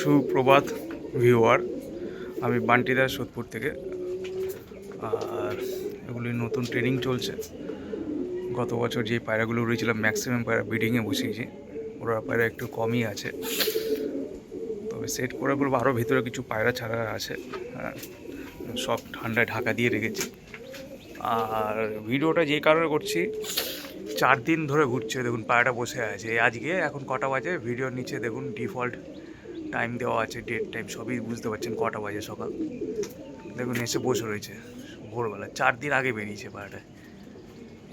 সুপ্রভাত ভিউয়ার, আমি বান্টিদার সোদপুর থেকে। আর এগুলি নতুন ট্রেনিং চলছে। গত বছর যে পায়রাগুলো উড়েছিলাম ম্যাক্সিমাম পায়রা ব্রিডিংয়ে বসিয়েছি, ওরা পায়রা একটু কমই আছে। তবে সেট করে বলবো আরও ভিতরে কিছু পায়রা ছাড়া আছে। হ্যাঁ, সব ঠান্ডায় ঢাকা দিয়ে রেখেছি। আর ভিডিওটা যেই কারণে করছি, 4 দিন ধরে ঘুরছে, দেখুন পায়রাটা বসে আছে। আজকে এখন কটা বাজে, ভিডিওর নিচে দেখুন ডিফল্ট টাইম দেওয়া আছে, ডেট টাইম সবই বুঝতে পারছেন কটা বাজে সকাল। দেখুন এসে বসে রয়েছে ভোরবেলা, 4 দিন আগে বেরিয়েছে পায়রাটায়।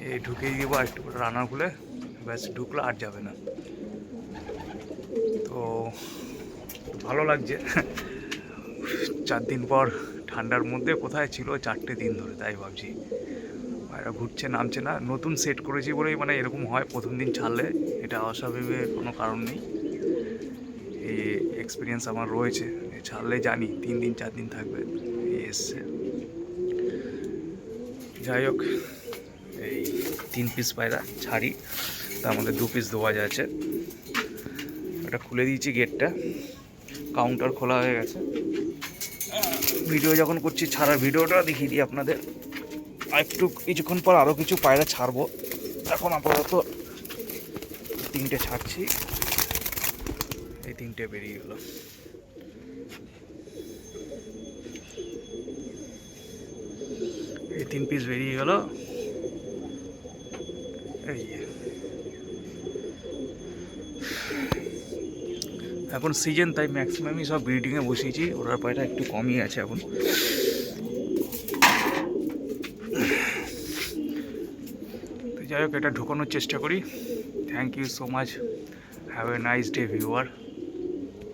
এই ঢুকিয়ে দিব একটু করে রান্না খুলে, ব্যাস ঢুকলো আর যাবে না। তো ভালো লাগছে 4 দিন পর ঠান্ডার মধ্যে কোথায় ছিল 4টে দিন ধরে, তাই ভাবছি পায়রা ঘুরছে নামছে না। নতুন সেট করেছি বলেই মানে এরকম হয়, প্রথম দিন ছাড়লে এটা অস্বাভাবিক কোনো কারণ নেই। এই এক্সপিরিয়েন্স আমার রয়েছে, ছাড়লে জানি 3 দিন 4 দিন থাকবে। এই এসছে, যাই হোক এই 3 পিস পায়রা ছাড়ি, তার মধ্যে 2 পিস ধোয়া যাচ্ছে। এটা খুলে দিয়েছি গেটটা, কাউন্টার খোলা হয়ে গেছে। ভিডিও যখন করছি ছাড়ার ভিডিওটা দেখিয়ে দিই আপনাদের। একটু কিছুক্ষণ পর আরও কিছু পায়রা ছাড়বো, এখন আপাতত 3টে ছাড়ছি। এই 3টে বেরিয়ে গেল। এই 3 পিস বেরিয়ে গেল। এই এখন সিজন, তাই ম্যাক্সিমামই সব ব্রিডিংয়ে বসিয়েছি। ওরার পায়রা একটু কমই আছে এখন। তো যাই হোক, এটা ঢুকানোর চেষ্টা করি। Thank you so much, have a nice day viewer.